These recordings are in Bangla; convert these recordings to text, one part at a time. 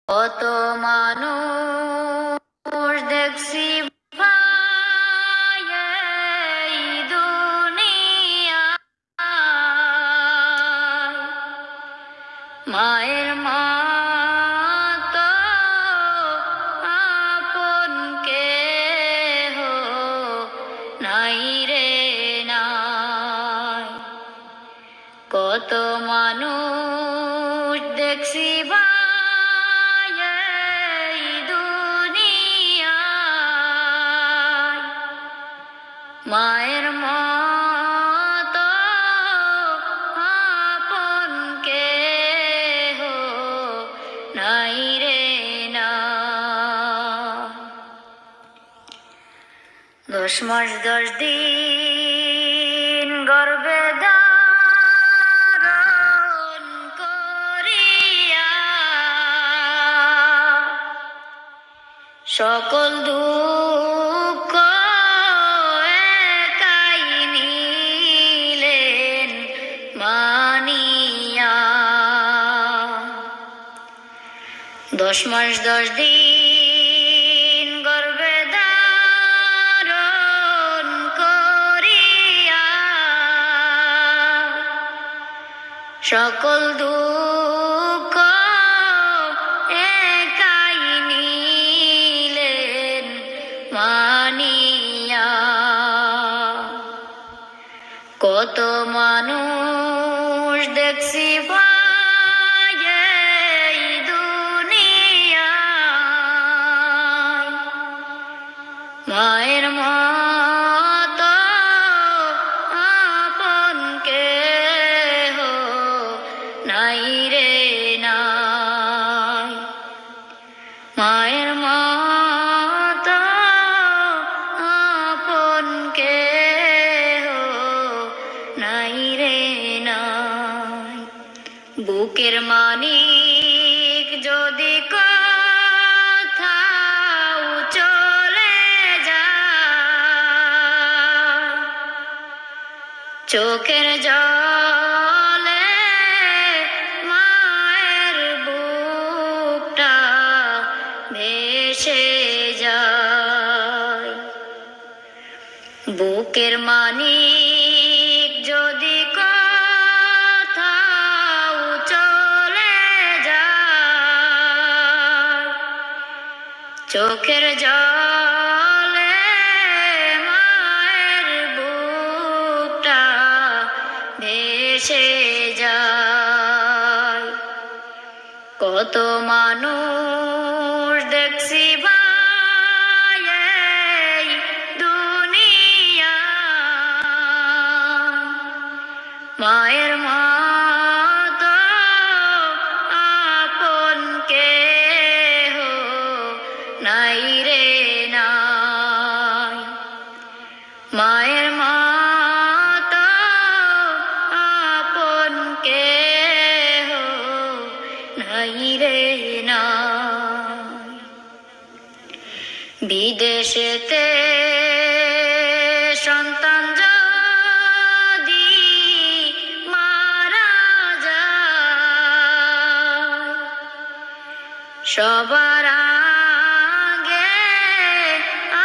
কত মানুষ দেখছি ভাই এই দুনিয়ায়, মায়ের মতো আপন কেহ নাই রে নাই। কত মানুষ দেখছি ভাই এই দুনিয়ায়, মায়ের মতো আপন কেহ নাই রে নাই। 10 মাস 10 দিন গর্ভে ধারণ করিয়া, সকল দুঃখ একাই নিলেন মানিয়া। 10 মাস 10 দিন গর্ভে ধারণ করিয়া, সকল দুঃখ একাই নিলেন মানিয়া। কত মানুষ দেখছি ভাই এই দুনিয়ায়, মায়ের মতো আপন কেহ নাই রে নাই। মায়ের মতো আপন কেহ নাই রে নাই। বুকের মানিক যদি কোথাও চলে যায়, চোখের জলে মায়ের বুকটা ভেসে যায়। বুকের মানিক যদি কোথাও চলে যায়, চোখের জলে মায়ের বুকটা ভেসে যায়। কত মানুষ দেখছি ভাই এই দুনিয়ায়, মায়ের মতো আপন কেহ নাই রে নাই। মায়ের মতো আপন কেহ নাই রে নাই। বিদেশেতে সন্তান যদি মারা যায়, সবার আগে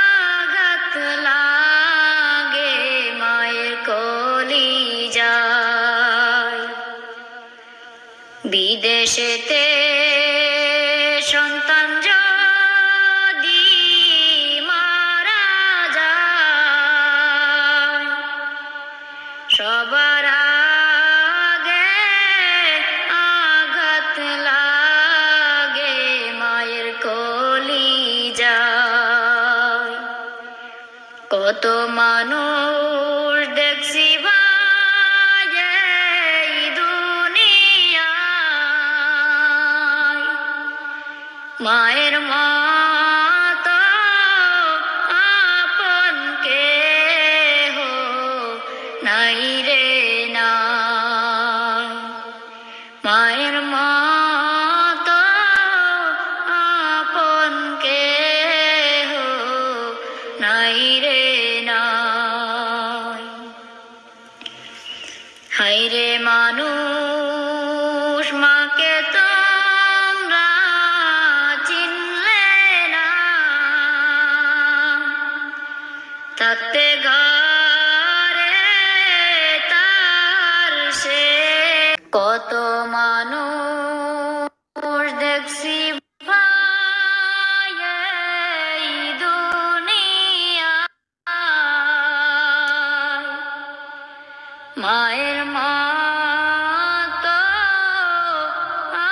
আঘাত লাগে মায়ের কলিজায়। বিদেশেতে সন্তান যদি মারা যায়, সবার আগে আঘাত লাগে মায়ের কলিজায়। কত মানুষ দেখছি ভাই এই দুনিয়ায়, মায়ের মতো আপন কেহ নাই রে নাই। মায়ের মতো আপন কেহ নাই রে নাই। হায়রে মানুষ মাকে তোমরা থাকতে ঘরে তার সে কত মানুষ দেখছি ভাই এই দুনিয়ায়। মায়ের মতো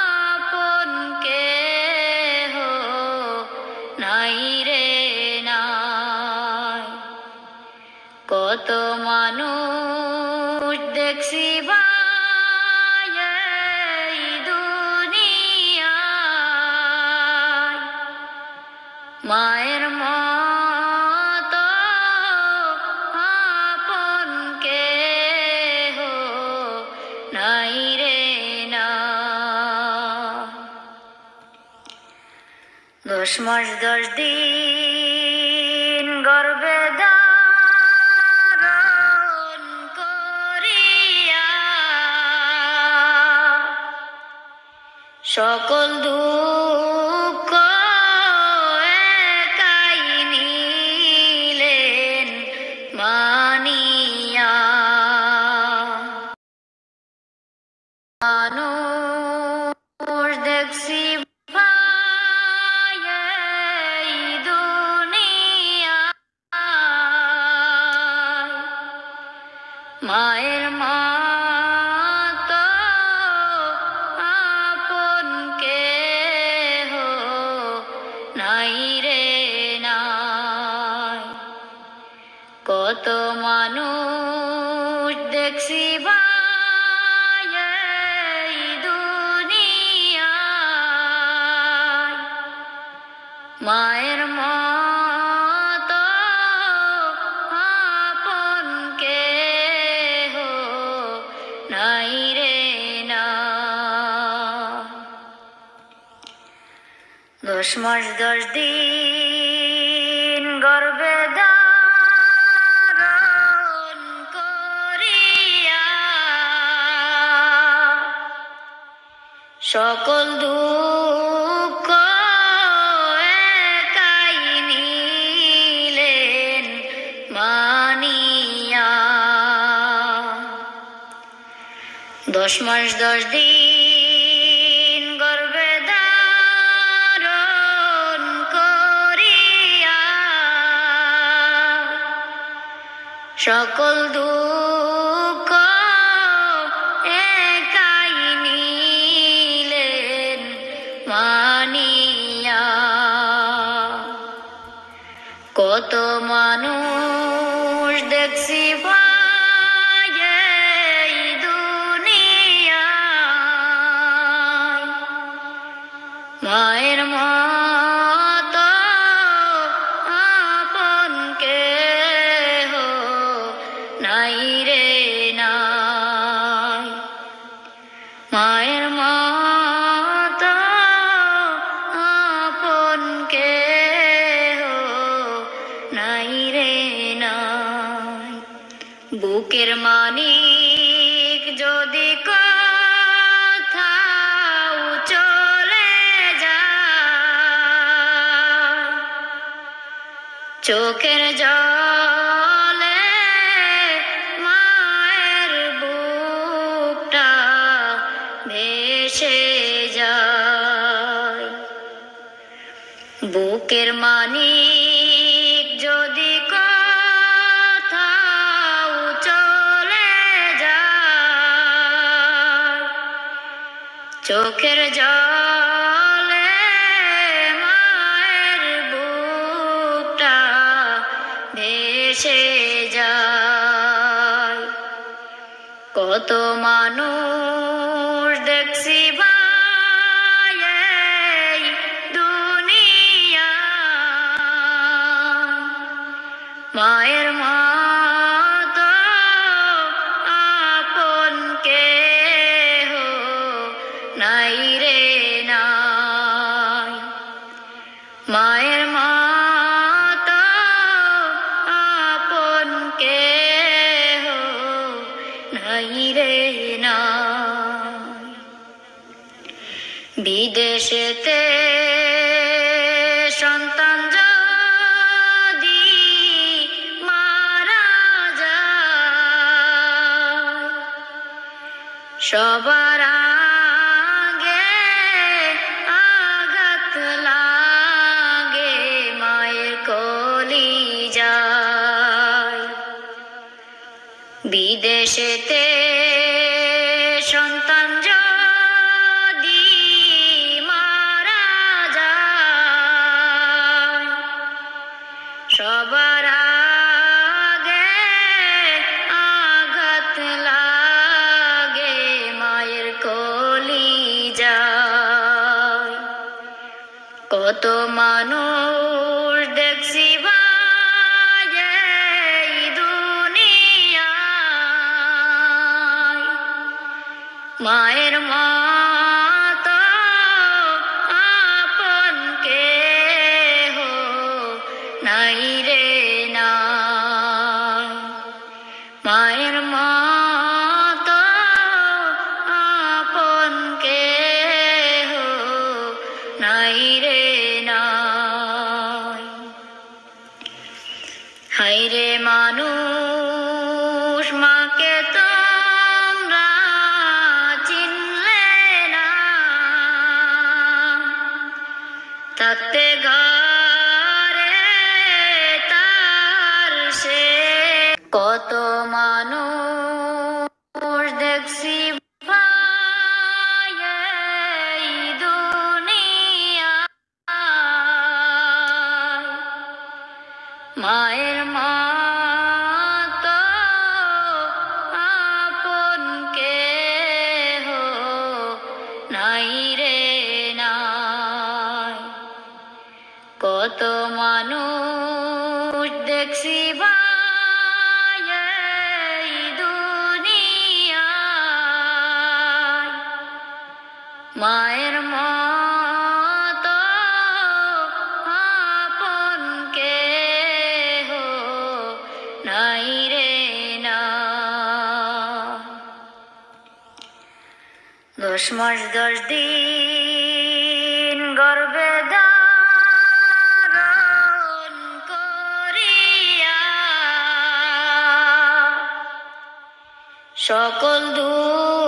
আপন কেহ নাই রে নাই। কত মানুষ দেখছি ভাই এই দুনিয়ায়। মায়ের মতো আপন কেহ নাই রে নাই। 10 মাস 10 দিন গর্ভে ধারণ করিয়া সকল দুঃখ একাই নিলেন মানিয়া। মানুষ দেখছি ভাই এই দুনিয়ায়। মায়ের মতো আপন কেহ নাই রে নাই। কত মানুষ দেখছি ভাই এই দুনিয়ায়। মায়ের মতো আপন কেহ নাই রে নাই। 10 মাস 10 দিন গর্ভে ধারণ করিয়া সকল দুঃখ একাই নিলেন মানিয়া। 10 মাস 10 দিন গর্ভে ধারণ করিয়া সকল দুঃখ একাই নিলেন মানিয়া। কত মানুষ দেখছি ভাই এই দুনিয়ায়। মায়ের মতো আপন কেহ নাই রে নাই। মায়ের মতো আপন কেহ নাই রে নাই। বুকের মানিক যদি কোথাও চলে যায়, চোখের জলে মায়ের বুকটা ভেসে যায়। বুকের মানিক যদি কোথাও চলে যায়, চোখের জলে মায়ের বুকটা ভেসে যায়। কত মানুষ দেখছি ভাই এই দুনিয়ায়। মায়ের মতো আপন কেহ নাই রে নাই। মায়ের মতো আপন কেহ নাই রে নাই। বিদেশেতে সন্তান যদি মা সবার আগে আঘাত লাগে মায়ের কলিজায়। বিদেশেতে সন্তান যদি মারা যায়, সবার আগে আঘাত লাগে মায়ের কলিজায়। কত মানুষ দেখছি ভাই এই দুনিয়ায়, মায়ের মতো আপন কেহ নাই রে নাই। মায়ের মতো আপন কেহ নাই রে নাই। হায়রে মানুষ মাকে তোমরা চিনলে না, থাকতে ঘরে তার সে। কত মানুষ দেখছি ভাই এই দুনিয়ায়, মায়ের মতো আপন কেহ নাই রে নাই। কত মানুষ দেখছি ভাই এই দুনিয়ায়, মায়ের মতো আপন কেহ নাই রে নাই। 10 মাস 10 দিন গর্ভে ধারণ করিয়া সকল দুঃখ